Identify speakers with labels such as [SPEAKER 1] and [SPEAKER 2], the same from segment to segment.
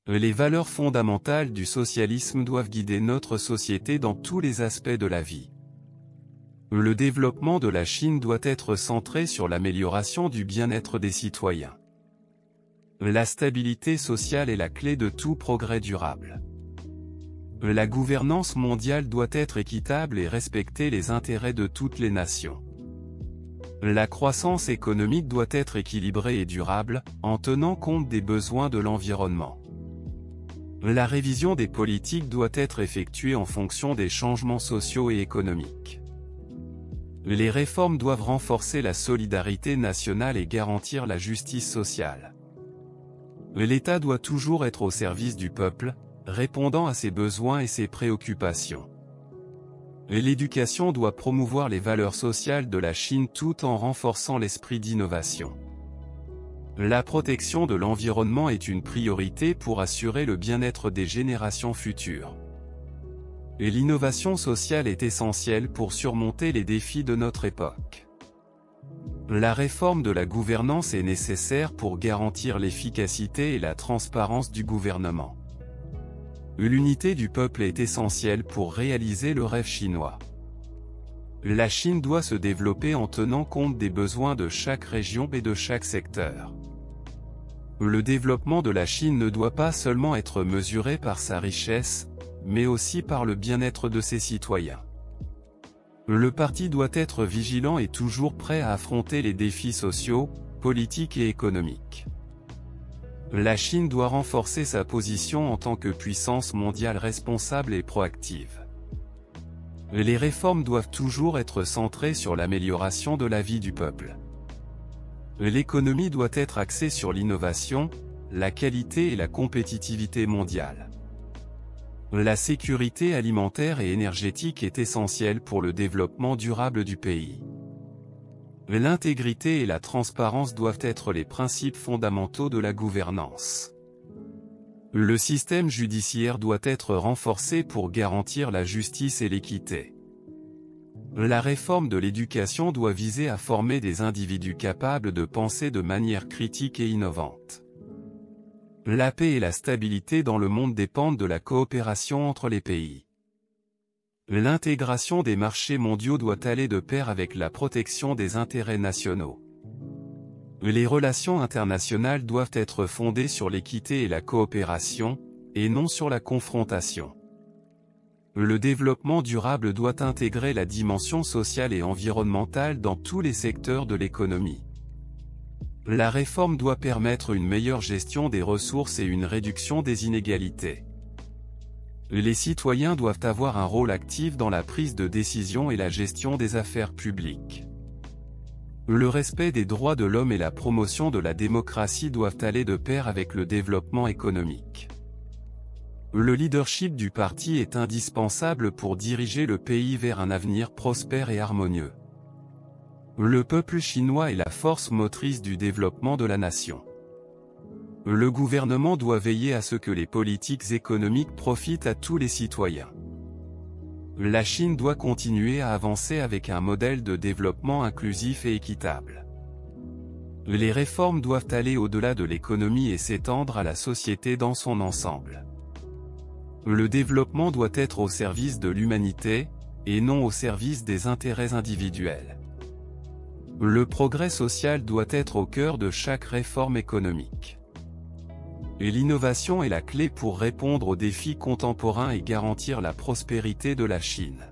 [SPEAKER 1] Les valeurs fondamentales du socialisme doivent guider notre société dans tous les aspects de la vie. Le développement de la Chine doit être centré sur l'amélioration du bien-être des citoyens. La stabilité sociale est la clé de tout progrès durable. La gouvernance mondiale doit être équitable et respecter les intérêts de toutes les nations. La croissance économique doit être équilibrée et durable, en tenant compte des besoins de l'environnement. La révision des politiques doit être effectuée en fonction des changements sociaux et économiques. Les réformes doivent renforcer la solidarité nationale et garantir la justice sociale. L'État doit toujours être au service du peuple, répondant à ses besoins et ses préoccupations. L'éducation doit promouvoir les valeurs sociales de la Chine tout en renforçant l'esprit d'innovation. La protection de l'environnement est une priorité pour assurer le bien-être des générations futures. Et l'innovation sociale est essentielle pour surmonter les défis de notre époque. La réforme de la gouvernance est nécessaire pour garantir l'efficacité et la transparence du gouvernement. L'unité du peuple est essentielle pour réaliser le rêve chinois. La Chine doit se développer en tenant compte des besoins de chaque région et de chaque secteur. Le développement de la Chine ne doit pas seulement être mesuré par sa richesse, mais aussi par le bien-être de ses citoyens. Le parti doit être vigilant et toujours prêt à affronter les défis sociaux, politiques et économiques. La Chine doit renforcer sa position en tant que puissance mondiale responsable et proactive. Les réformes doivent toujours être centrées sur l'amélioration de la vie du peuple. L'économie doit être axée sur l'innovation, la qualité et la compétitivité mondiale. La sécurité alimentaire et énergétique est essentielle pour le développement durable du pays. L'intégrité et la transparence doivent être les principes fondamentaux de la gouvernance. Le système judiciaire doit être renforcé pour garantir la justice et l'équité. La réforme de l'éducation doit viser à former des individus capables de penser de manière critique et innovante. La paix et la stabilité dans le monde dépendent de la coopération entre les pays. L'intégration des marchés mondiaux doit aller de pair avec la protection des intérêts nationaux. Les relations internationales doivent être fondées sur l'équité et la coopération, et non sur la confrontation. Le développement durable doit intégrer la dimension sociale et environnementale dans tous les secteurs de l'économie. La réforme doit permettre une meilleure gestion des ressources et une réduction des inégalités. Les citoyens doivent avoir un rôle actif dans la prise de décision et la gestion des affaires publiques. Le respect des droits de l'homme et la promotion de la démocratie doivent aller de pair avec le développement économique. Le leadership du parti est indispensable pour diriger le pays vers un avenir prospère et harmonieux. Le peuple chinois est la force motrice du développement de la nation. Le gouvernement doit veiller à ce que les politiques économiques profitent à tous les citoyens. La Chine doit continuer à avancer avec un modèle de développement inclusif et équitable. Les réformes doivent aller au-delà de l'économie et s'étendre à la société dans son ensemble. Le développement doit être au service de l'humanité, et non au service des intérêts individuels. Le progrès social doit être au cœur de chaque réforme économique. Et l'innovation est la clé pour répondre aux défis contemporains et garantir la prospérité de la Chine.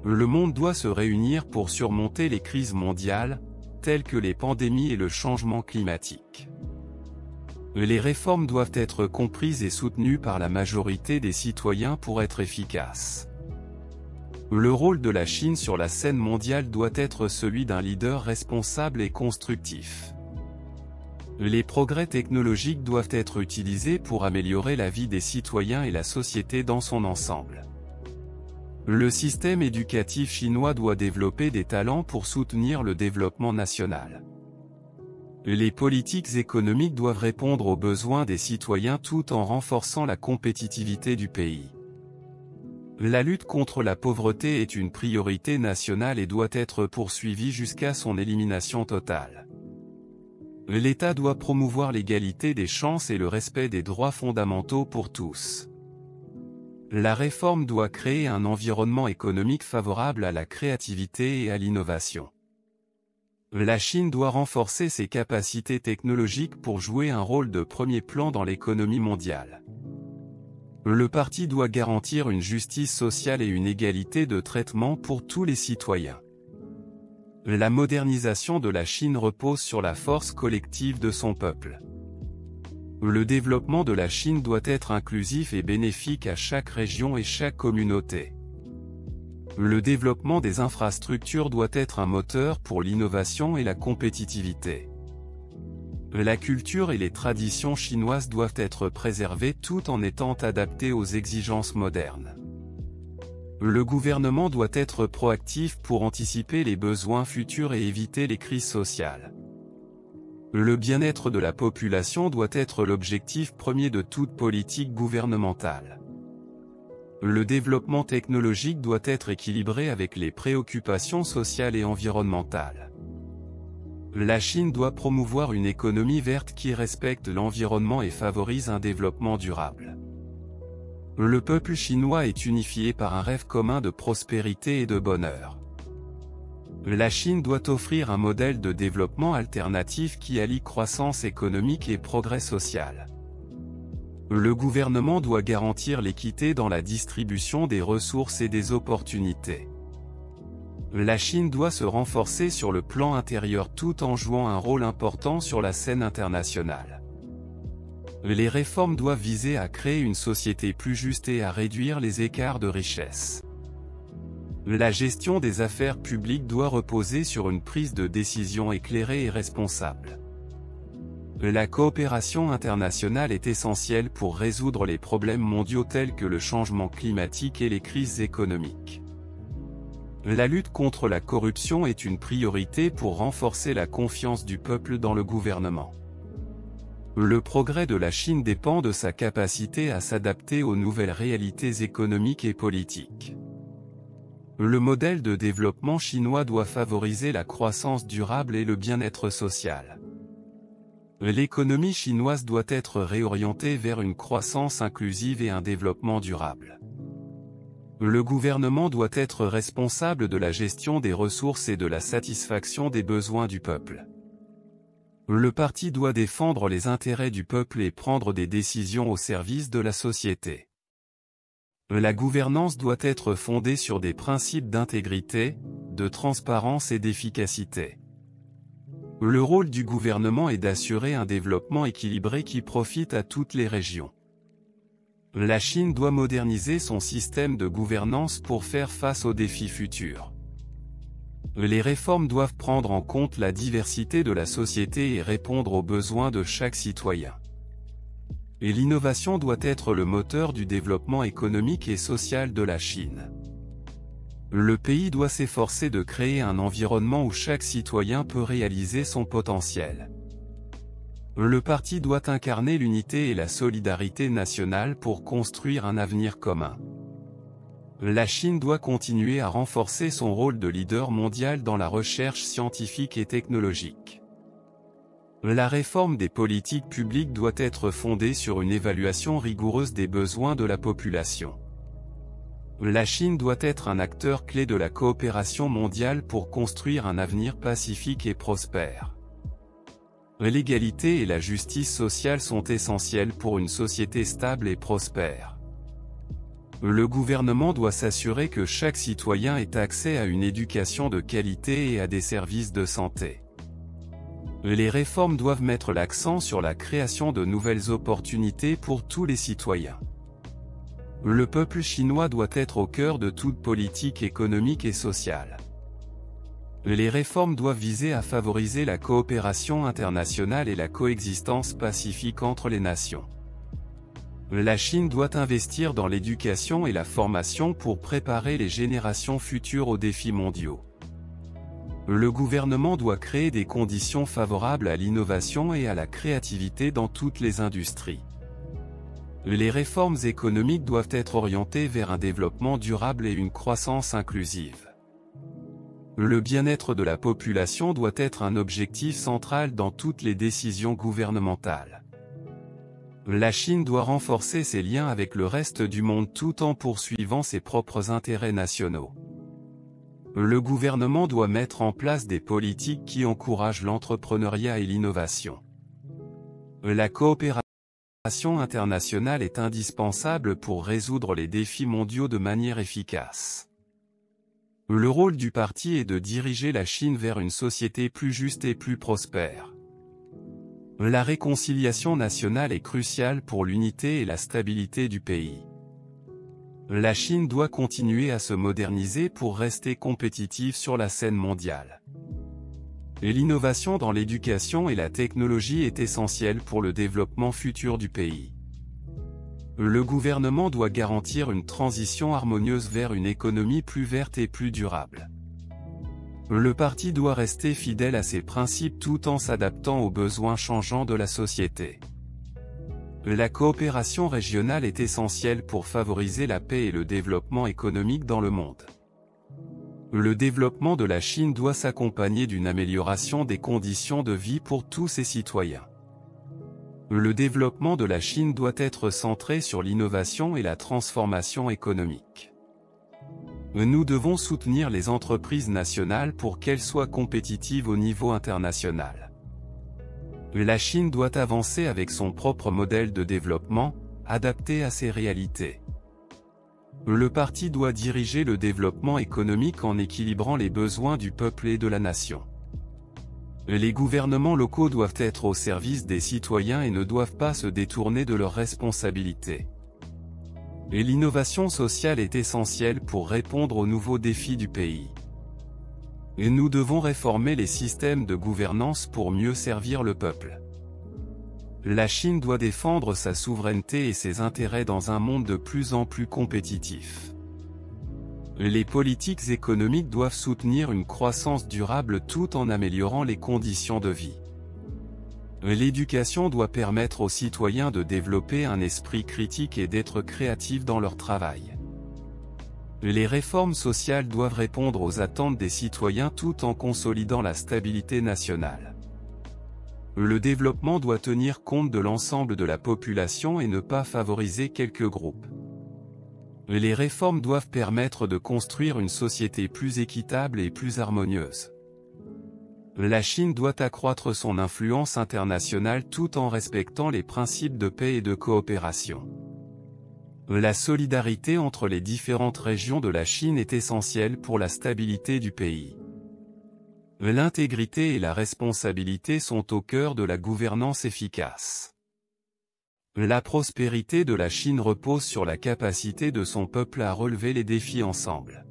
[SPEAKER 1] Le monde doit se réunir pour surmonter les crises mondiales, telles que les pandémies et le changement climatique. Les réformes doivent être comprises et soutenues par la majorité des citoyens pour être efficaces. Le rôle de la Chine sur la scène mondiale doit être celui d'un leader responsable et constructif. Les progrès technologiques doivent être utilisés pour améliorer la vie des citoyens et la société dans son ensemble. Le système éducatif chinois doit développer des talents pour soutenir le développement national. Les politiques économiques doivent répondre aux besoins des citoyens tout en renforçant la compétitivité du pays. La lutte contre la pauvreté est une priorité nationale et doit être poursuivie jusqu'à son élimination totale. L'État doit promouvoir l'égalité des chances et le respect des droits fondamentaux pour tous. La réforme doit créer un environnement économique favorable à la créativité et à l'innovation. La Chine doit renforcer ses capacités technologiques pour jouer un rôle de premier plan dans l'économie mondiale. Le parti doit garantir une justice sociale et une égalité de traitement pour tous les citoyens. La modernisation de la Chine repose sur la force collective de son peuple. Le développement de la Chine doit être inclusif et bénéfique à chaque région et chaque communauté. Le développement des infrastructures doit être un moteur pour l'innovation et la compétitivité. La culture et les traditions chinoises doivent être préservées tout en étant adaptées aux exigences modernes. Le gouvernement doit être proactif pour anticiper les besoins futurs et éviter les crises sociales. Le bien-être de la population doit être l'objectif premier de toute politique gouvernementale. Le développement technologique doit être équilibré avec les préoccupations sociales et environnementales. La Chine doit promouvoir une économie verte qui respecte l'environnement et favorise un développement durable. Le peuple chinois est unifié par un rêve commun de prospérité et de bonheur. La Chine doit offrir un modèle de développement alternatif qui allie croissance économique et progrès social. Le gouvernement doit garantir l'équité dans la distribution des ressources et des opportunités. La Chine doit se renforcer sur le plan intérieur tout en jouant un rôle important sur la scène internationale. Les réformes doivent viser à créer une société plus juste et à réduire les écarts de richesse. La gestion des affaires publiques doit reposer sur une prise de décision éclairée et responsable. La coopération internationale est essentielle pour résoudre les problèmes mondiaux tels que le changement climatique et les crises économiques. La lutte contre la corruption est une priorité pour renforcer la confiance du peuple dans le gouvernement. Le progrès de la Chine dépend de sa capacité à s'adapter aux nouvelles réalités économiques et politiques. Le modèle de développement chinois doit favoriser la croissance durable et le bien-être social. L'économie chinoise doit être réorientée vers une croissance inclusive et un développement durable. Le gouvernement doit être responsable de la gestion des ressources et de la satisfaction des besoins du peuple. Le parti doit défendre les intérêts du peuple et prendre des décisions au service de la société. La gouvernance doit être fondée sur des principes d'intégrité, de transparence et d'efficacité. Le rôle du gouvernement est d'assurer un développement équilibré qui profite à toutes les régions. La Chine doit moderniser son système de gouvernance pour faire face aux défis futurs. Les réformes doivent prendre en compte la diversité de la société et répondre aux besoins de chaque citoyen. Et l'innovation doit être le moteur du développement économique et social de la Chine. Le pays doit s'efforcer de créer un environnement où chaque citoyen peut réaliser son potentiel. Le parti doit incarner l'unité et la solidarité nationale pour construire un avenir commun. La Chine doit continuer à renforcer son rôle de leader mondial dans la recherche scientifique et technologique. La réforme des politiques publiques doit être fondée sur une évaluation rigoureuse des besoins de la population. La Chine doit être un acteur clé de la coopération mondiale pour construire un avenir pacifique et prospère. L'égalité et la justice sociale sont essentielles pour une société stable et prospère. Le gouvernement doit s'assurer que chaque citoyen ait accès à une éducation de qualité et à des services de santé. Les réformes doivent mettre l'accent sur la création de nouvelles opportunités pour tous les citoyens. Le peuple chinois doit être au cœur de toute politique économique et sociale. Les réformes doivent viser à favoriser la coopération internationale et la coexistence pacifique entre les nations. La Chine doit investir dans l'éducation et la formation pour préparer les générations futures aux défis mondiaux. Le gouvernement doit créer des conditions favorables à l'innovation et à la créativité dans toutes les industries. Les réformes économiques doivent être orientées vers un développement durable et une croissance inclusive. Le bien-être de la population doit être un objectif central dans toutes les décisions gouvernementales. La Chine doit renforcer ses liens avec le reste du monde tout en poursuivant ses propres intérêts nationaux. Le gouvernement doit mettre en place des politiques qui encouragent l'entrepreneuriat et l'innovation. La coopération internationale est indispensable pour résoudre les défis mondiaux de manière efficace. Le rôle du parti est de diriger la Chine vers une société plus juste et plus prospère. La réconciliation nationale est cruciale pour l'unité et la stabilité du pays. La Chine doit continuer à se moderniser pour rester compétitive sur la scène mondiale. L'innovation dans l'éducation et la technologie est essentielle pour le développement futur du pays. Le gouvernement doit garantir une transition harmonieuse vers une économie plus verte et plus durable. Le parti doit rester fidèle à ses principes tout en s'adaptant aux besoins changeants de la société. La coopération régionale est essentielle pour favoriser la paix et le développement économique dans le monde. Le développement de la Chine doit s'accompagner d'une amélioration des conditions de vie pour tous ses citoyens. Le développement de la Chine doit être centré sur l'innovation et la transformation économique. Nous devons soutenir les entreprises nationales pour qu'elles soient compétitives au niveau international. La Chine doit avancer avec son propre modèle de développement, adapté à ses réalités. Le parti doit diriger le développement économique en équilibrant les besoins du peuple et de la nation. Les gouvernements locaux doivent être au service des citoyens et ne doivent pas se détourner de leurs responsabilités. L'innovation sociale est essentielle pour répondre aux nouveaux défis du pays. Nous devons réformer les systèmes de gouvernance pour mieux servir le peuple. La Chine doit défendre sa souveraineté et ses intérêts dans un monde de plus en plus compétitif. Les politiques économiques doivent soutenir une croissance durable tout en améliorant les conditions de vie. L'éducation doit permettre aux citoyens de développer un esprit critique et d'être créatifs dans leur travail. Les réformes sociales doivent répondre aux attentes des citoyens tout en consolidant la stabilité nationale. Le développement doit tenir compte de l'ensemble de la population et ne pas favoriser quelques groupes. Les réformes doivent permettre de construire une société plus équitable et plus harmonieuse. La Chine doit accroître son influence internationale tout en respectant les principes de paix et de coopération. La solidarité entre les différentes régions de la Chine est essentielle pour la stabilité du pays. L'intégrité et la responsabilité sont au cœur de la gouvernance efficace. La prospérité de la Chine repose sur la capacité de son peuple à relever les défis ensemble.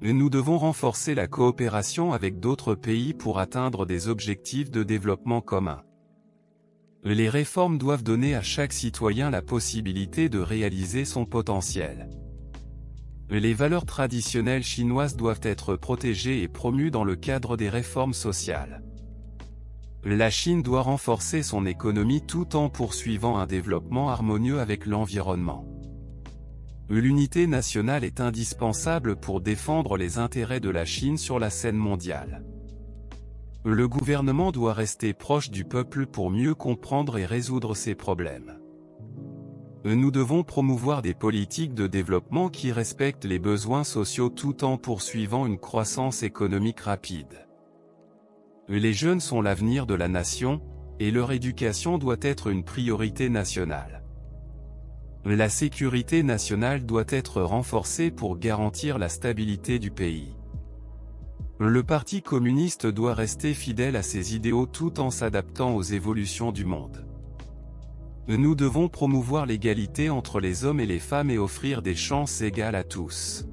[SPEAKER 1] Nous devons renforcer la coopération avec d'autres pays pour atteindre des objectifs de développement communs. Les réformes doivent donner à chaque citoyen la possibilité de réaliser son potentiel. Les valeurs traditionnelles chinoises doivent être protégées et promues dans le cadre des réformes sociales. La Chine doit renforcer son économie tout en poursuivant un développement harmonieux avec l'environnement. L'unité nationale est indispensable pour défendre les intérêts de la Chine sur la scène mondiale. Le gouvernement doit rester proche du peuple pour mieux comprendre et résoudre ses problèmes. Nous devons promouvoir des politiques de développement qui respectent les besoins sociaux tout en poursuivant une croissance économique rapide. Les jeunes sont l'avenir de la nation, et leur éducation doit être une priorité nationale. La sécurité nationale doit être renforcée pour garantir la stabilité du pays. Le Parti communiste doit rester fidèle à ses idéaux tout en s'adaptant aux évolutions du monde. Nous devons promouvoir l'égalité entre les hommes et les femmes et offrir des chances égales à tous.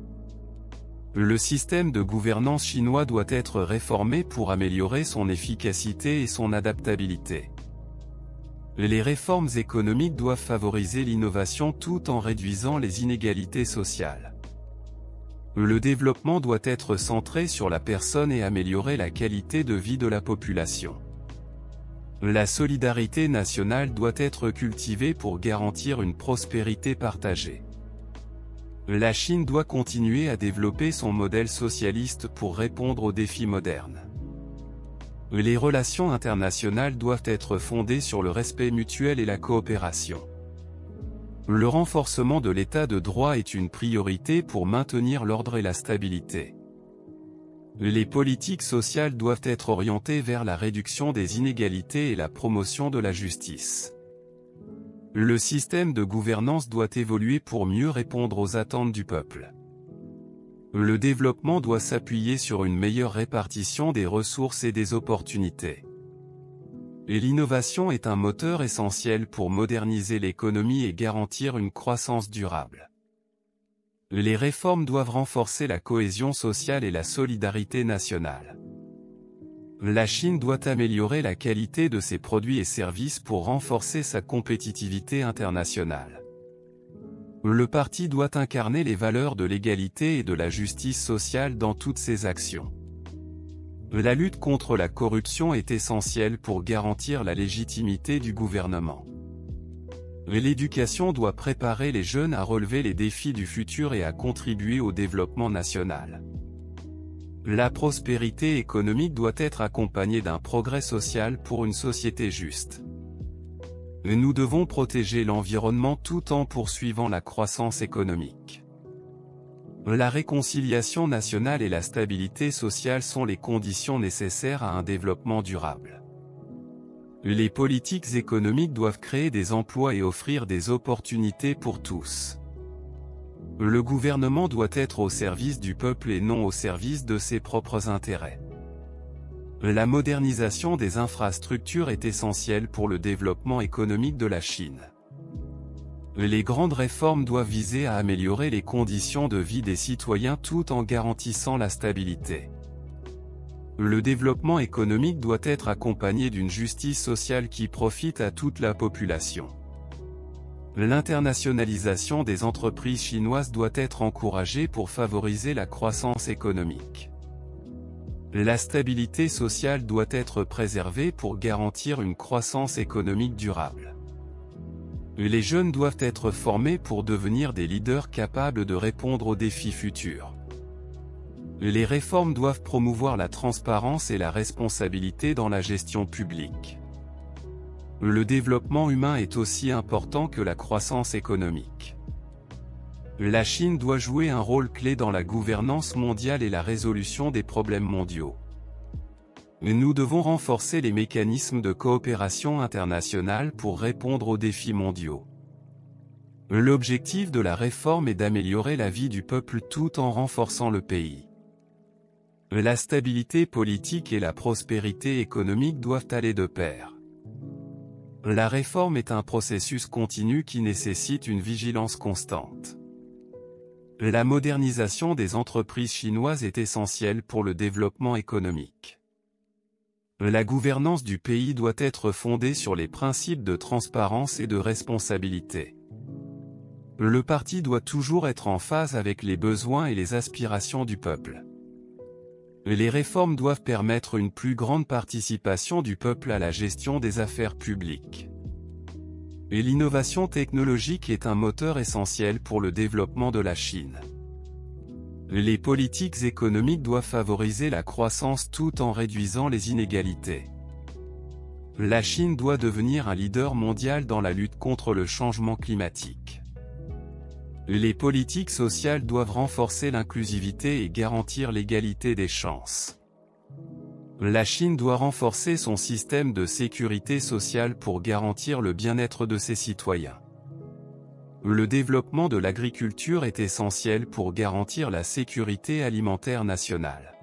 [SPEAKER 1] Le système de gouvernance chinois doit être réformé pour améliorer son efficacité et son adaptabilité. Les réformes économiques doivent favoriser l'innovation tout en réduisant les inégalités sociales. Le développement doit être centré sur la personne et améliorer la qualité de vie de la population. La solidarité nationale doit être cultivée pour garantir une prospérité partagée. La Chine doit continuer à développer son modèle socialiste pour répondre aux défis modernes. Les relations internationales doivent être fondées sur le respect mutuel et la coopération. Le renforcement de l'état de droit est une priorité pour maintenir l'ordre et la stabilité. Les politiques sociales doivent être orientées vers la réduction des inégalités et la promotion de la justice. Le système de gouvernance doit évoluer pour mieux répondre aux attentes du peuple. Le développement doit s'appuyer sur une meilleure répartition des ressources et des opportunités. Et l'innovation est un moteur essentiel pour moderniser l'économie et garantir une croissance durable. Les réformes doivent renforcer la cohésion sociale et la solidarité nationale. La Chine doit améliorer la qualité de ses produits et services pour renforcer sa compétitivité internationale. Le parti doit incarner les valeurs de l'égalité et de la justice sociale dans toutes ses actions. La lutte contre la corruption est essentielle pour garantir la légitimité du gouvernement. L'éducation doit préparer les jeunes à relever les défis du futur et à contribuer au développement national. La prospérité économique doit être accompagnée d'un progrès social pour une société juste. Nous devons protéger l'environnement tout en poursuivant la croissance économique. La réconciliation nationale et la stabilité sociale sont les conditions nécessaires à un développement durable. Les politiques économiques doivent créer des emplois et offrir des opportunités pour tous. Le gouvernement doit être au service du peuple et non au service de ses propres intérêts. La modernisation des infrastructures est essentielle pour le développement économique de la Chine. Les grandes réformes doivent viser à améliorer les conditions de vie des citoyens tout en garantissant la stabilité. Le développement économique doit être accompagné d'une justice sociale qui profite à toute la population. L'internationalisation des entreprises chinoises doit être encouragée pour favoriser la croissance économique. La stabilité sociale doit être préservée pour garantir une croissance économique durable. Les jeunes doivent être formés pour devenir des leaders capables de répondre aux défis futurs. Les réformes doivent promouvoir la transparence et la responsabilité dans la gestion publique. Le développement humain est aussi important que la croissance économique. La Chine doit jouer un rôle clé dans la gouvernance mondiale et la résolution des problèmes mondiaux. Nous devons renforcer les mécanismes de coopération internationale pour répondre aux défis mondiaux. L'objectif de la réforme est d'améliorer la vie du peuple tout en renforçant le pays. La stabilité politique et la prospérité économique doivent aller de pair. La réforme est un processus continu qui nécessite une vigilance constante. La modernisation des entreprises chinoises est essentielle pour le développement économique. La gouvernance du pays doit être fondée sur les principes de transparence et de responsabilité. Le parti doit toujours être en phase avec les besoins et les aspirations du peuple. Les réformes doivent permettre une plus grande participation du peuple à la gestion des affaires publiques. Et l'innovation technologique est un moteur essentiel pour le développement de la Chine. Les politiques économiques doivent favoriser la croissance tout en réduisant les inégalités. La Chine doit devenir un leader mondial dans la lutte contre le changement climatique. Les politiques sociales doivent renforcer l'inclusivité et garantir l'égalité des chances. La Chine doit renforcer son système de sécurité sociale pour garantir le bien-être de ses citoyens. Le développement de l'agriculture est essentiel pour garantir la sécurité alimentaire nationale.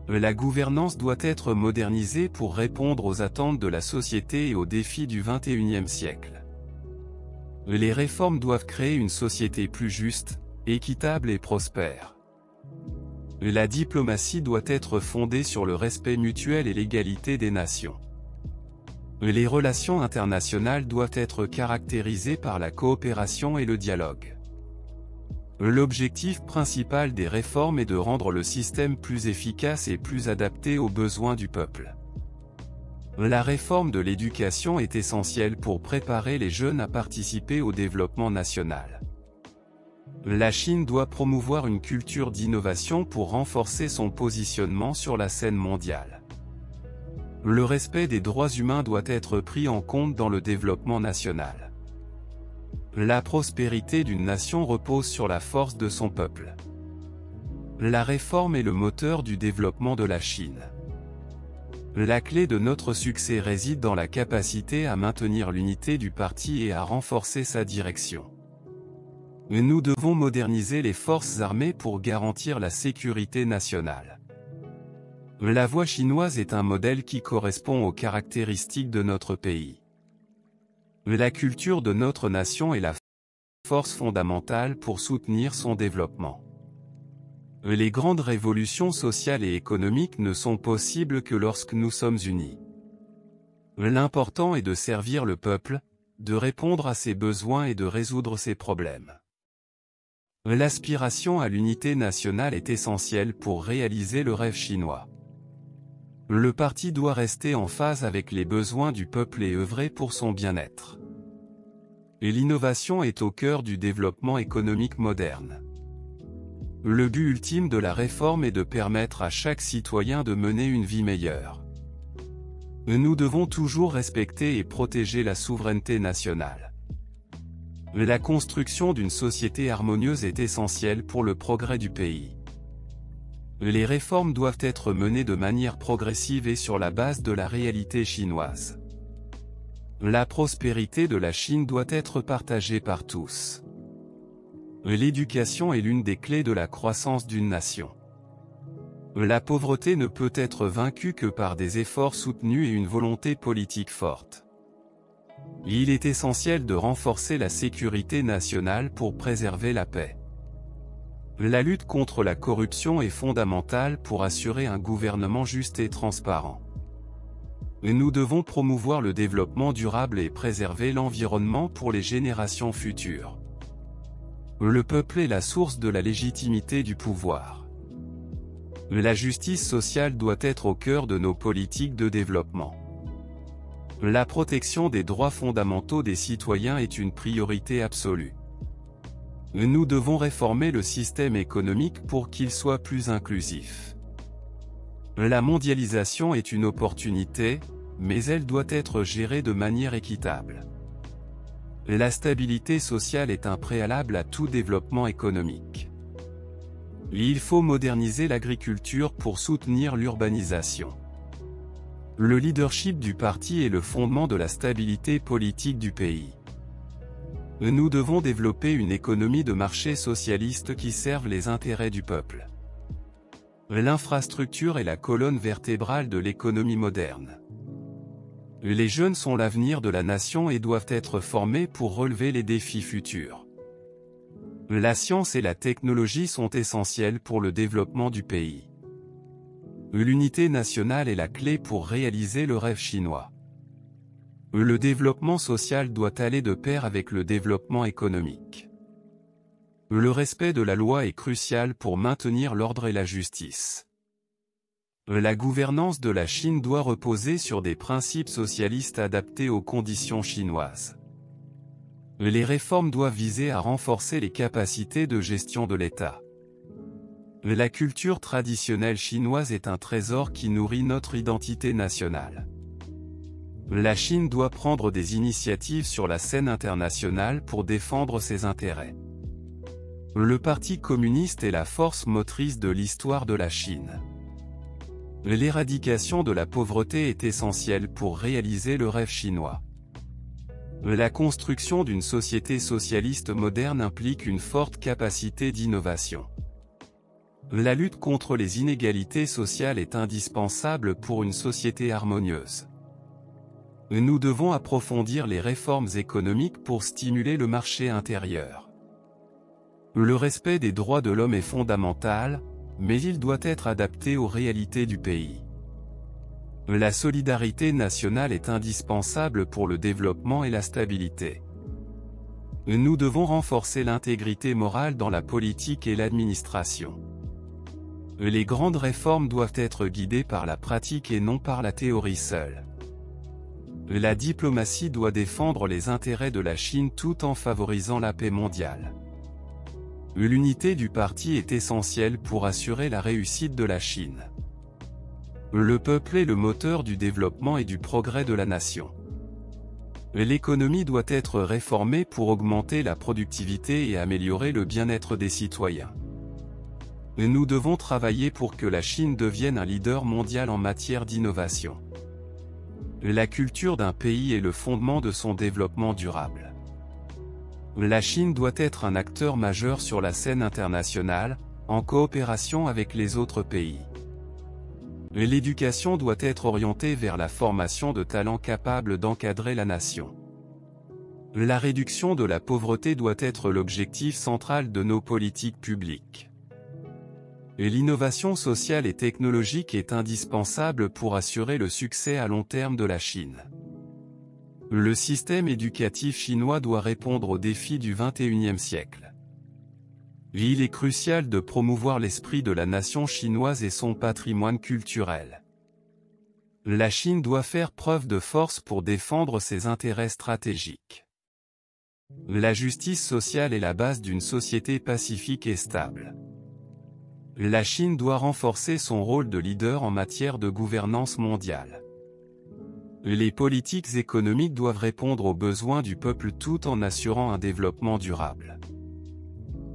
[SPEAKER 1] La gouvernance doit être modernisée pour répondre aux attentes de la société et aux défis du XXIe siècle. Les réformes doivent créer une société plus juste, équitable et prospère. La diplomatie doit être fondée sur le respect mutuel et l'égalité des nations. Les relations internationales doivent être caractérisées par la coopération et le dialogue. L'objectif principal des réformes est de rendre le système plus efficace et plus adapté aux besoins du peuple. La réforme de l'éducation est essentielle pour préparer les jeunes à participer au développement national. La Chine doit promouvoir une culture d'innovation pour renforcer son positionnement sur la scène mondiale. Le respect des droits humains doit être pris en compte dans le développement national. La prospérité d'une nation repose sur la force de son peuple. La réforme est le moteur du développement de la Chine. La clé de notre succès réside dans la capacité à maintenir l'unité du parti et à renforcer sa direction. Nous devons moderniser les forces armées pour garantir la sécurité nationale. La voie chinoise est un modèle qui correspond aux caractéristiques de notre pays. La culture de notre nation est la force fondamentale pour soutenir son développement. Les grandes révolutions sociales et économiques ne sont possibles que lorsque nous sommes unis. L'important est de servir le peuple, de répondre à ses besoins et de résoudre ses problèmes. L'aspiration à l'unité nationale est essentielle pour réaliser le rêve chinois. Le parti doit rester en phase avec les besoins du peuple et œuvrer pour son bien-être. Et l'innovation est au cœur du développement économique moderne. Le but ultime de la réforme est de permettre à chaque citoyen de mener une vie meilleure. Nous devons toujours respecter et protéger la souveraineté nationale. La construction d'une société harmonieuse est essentielle pour le progrès du pays. Les réformes doivent être menées de manière progressive et sur la base de la réalité chinoise. La prospérité de la Chine doit être partagée par tous. L'éducation est l'une des clés de la croissance d'une nation. La pauvreté ne peut être vaincue que par des efforts soutenus et une volonté politique forte. Il est essentiel de renforcer la sécurité nationale pour préserver la paix. La lutte contre la corruption est fondamentale pour assurer un gouvernement juste et transparent. Nous devons promouvoir le développement durable et préserver l'environnement pour les générations futures. Le peuple est la source de la légitimité du pouvoir. La justice sociale doit être au cœur de nos politiques de développement. La protection des droits fondamentaux des citoyens est une priorité absolue. Nous devons réformer le système économique pour qu'il soit plus inclusif. La mondialisation est une opportunité, mais elle doit être gérée de manière équitable. La stabilité sociale est un préalable à tout développement économique. Il faut moderniser l'agriculture pour soutenir l'urbanisation. Le leadership du parti est le fondement de la stabilité politique du pays. Nous devons développer une économie de marché socialiste qui serve les intérêts du peuple. L'infrastructure est la colonne vertébrale de l'économie moderne. Les jeunes sont l'avenir de la nation et doivent être formés pour relever les défis futurs. La science et la technologie sont essentielles pour le développement du pays. L'unité nationale est la clé pour réaliser le rêve chinois. Le développement social doit aller de pair avec le développement économique. Le respect de la loi est crucial pour maintenir l'ordre et la justice. La gouvernance de la Chine doit reposer sur des principes socialistes adaptés aux conditions chinoises. Les réformes doivent viser à renforcer les capacités de gestion de l'État. La culture traditionnelle chinoise est un trésor qui nourrit notre identité nationale. La Chine doit prendre des initiatives sur la scène internationale pour défendre ses intérêts. Le Parti communiste est la force motrice de l'histoire de la Chine. L'éradication de la pauvreté est essentielle pour réaliser le rêve chinois. La construction d'une société socialiste moderne implique une forte capacité d'innovation. La lutte contre les inégalités sociales est indispensable pour une société harmonieuse. Nous devons approfondir les réformes économiques pour stimuler le marché intérieur. Le respect des droits de l'homme est fondamental, mais il doit être adapté aux réalités du pays. La solidarité nationale est indispensable pour le développement et la stabilité. Nous devons renforcer l'intégrité morale dans la politique et l'administration. Les grandes réformes doivent être guidées par la pratique et non par la théorie seule. La diplomatie doit défendre les intérêts de la Chine tout en favorisant la paix mondiale. L'unité du parti est essentielle pour assurer la réussite de la Chine. Le peuple est le moteur du développement et du progrès de la nation. L'économie doit être réformée pour augmenter la productivité et améliorer le bien-être des citoyens. Nous devons travailler pour que la Chine devienne un leader mondial en matière d'innovation. La culture d'un pays est le fondement de son développement durable. La Chine doit être un acteur majeur sur la scène internationale, en coopération avec les autres pays. L'éducation doit être orientée vers la formation de talents capables d'encadrer la nation. La réduction de la pauvreté doit être l'objectif central de nos politiques publiques. L'innovation sociale et technologique est indispensable pour assurer le succès à long terme de la Chine. Le système éducatif chinois doit répondre aux défis du XXIe siècle. Il est crucial de promouvoir l'esprit de la nation chinoise et son patrimoine culturel. La Chine doit faire preuve de force pour défendre ses intérêts stratégiques. La justice sociale est la base d'une société pacifique et stable. La Chine doit renforcer son rôle de leader en matière de gouvernance mondiale. Les politiques économiques doivent répondre aux besoins du peuple tout en assurant un développement durable.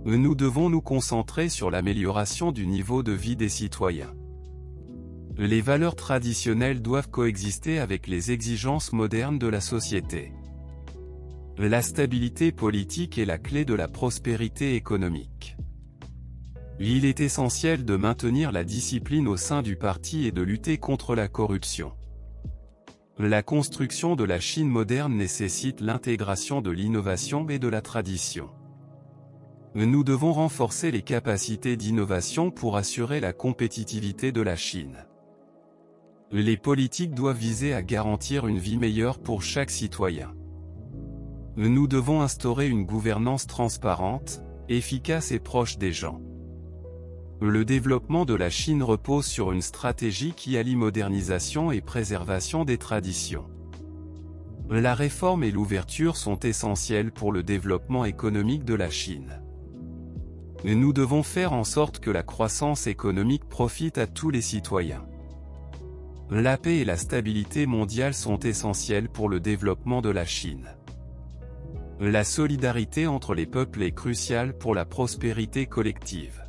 [SPEAKER 1] Nous devons nous concentrer sur l'amélioration du niveau de vie des citoyens. Les valeurs traditionnelles doivent coexister avec les exigences modernes de la société. La stabilité politique est la clé de la prospérité économique. Il est essentiel de maintenir la discipline au sein du parti et de lutter contre la corruption. La construction de la Chine moderne nécessite l'intégration de l'innovation et de la tradition. Nous devons renforcer les capacités d'innovation pour assurer la compétitivité de la Chine. Les politiques doivent viser à garantir une vie meilleure pour chaque citoyen. Nous devons instaurer une gouvernance transparente, efficace et proche des gens. Le développement de la Chine repose sur une stratégie qui allie modernisation et préservation des traditions. La réforme et l'ouverture sont essentielles pour le développement économique de la Chine. Nous devons faire en sorte que la croissance économique profite à tous les citoyens. La paix et la stabilité mondiale sont essentielles pour le développement de la Chine. La solidarité entre les peuples est cruciale pour la prospérité collective.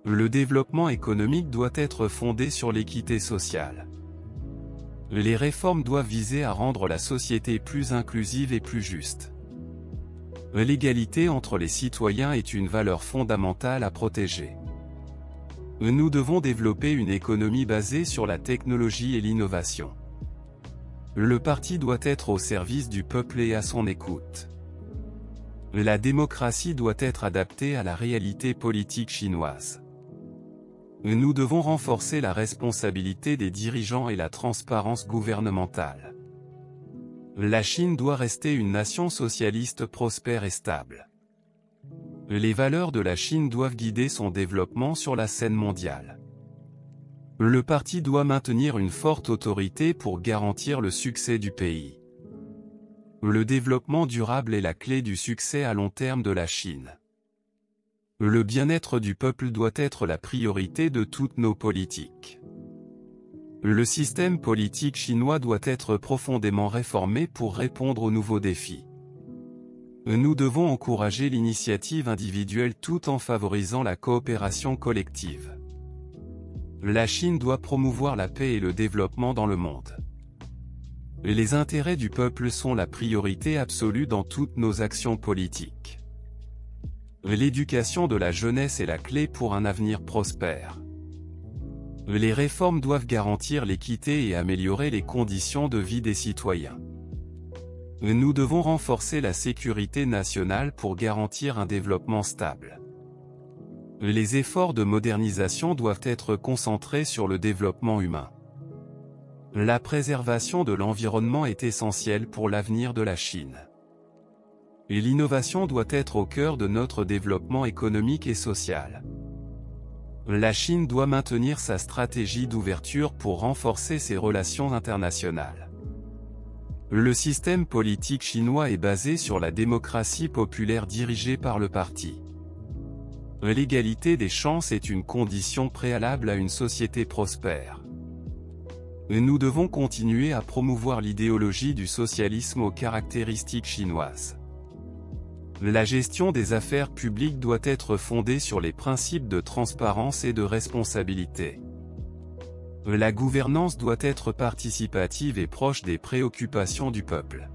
[SPEAKER 1] Le développement économique doit être fondé sur l'équité sociale. Les réformes doivent viser à rendre la société plus inclusive et plus juste. L'égalité entre les citoyens est une valeur fondamentale à protéger. Nous devons développer une économie basée sur la technologie et l'innovation. Le parti doit être au service du peuple et à son écoute. La démocratie doit être adaptée à la réalité politique chinoise. Nous devons renforcer la responsabilité des dirigeants et la transparence gouvernementale. La Chine doit rester une nation socialiste prospère et stable. Les valeurs de la Chine doivent guider son développement sur la scène mondiale. Le parti doit maintenir une forte autorité pour garantir le succès du pays. Le développement durable est la clé du succès à long terme de la Chine. Le bien-être du peuple doit être la priorité de toutes nos politiques. Le système politique chinois doit être profondément réformé pour répondre aux nouveaux défis. Nous devons encourager l'initiative individuelle tout en favorisant la coopération collective. La Chine doit promouvoir la paix et le développement dans le monde. Les intérêts du peuple sont la priorité absolue dans toutes nos actions politiques. L'éducation de la jeunesse est la clé pour un avenir prospère. Les réformes doivent garantir l'équité et améliorer les conditions de vie des citoyens. Nous devons renforcer la sécurité nationale pour garantir un développement stable. Les efforts de modernisation doivent être concentrés sur le développement humain. La préservation de l'environnement est essentielle pour l'avenir de la Chine. Et l'innovation doit être au cœur de notre développement économique et social. La Chine doit maintenir sa stratégie d'ouverture pour renforcer ses relations internationales. Le système politique chinois est basé sur la démocratie populaire dirigée par le parti. L'égalité des chances est une condition préalable à une société prospère. Nous devons continuer à promouvoir l'idéologie du socialisme aux caractéristiques chinoises. La gestion des affaires publiques doit être fondée sur les principes de transparence et de responsabilité. La gouvernance doit être participative et proche des préoccupations du peuple.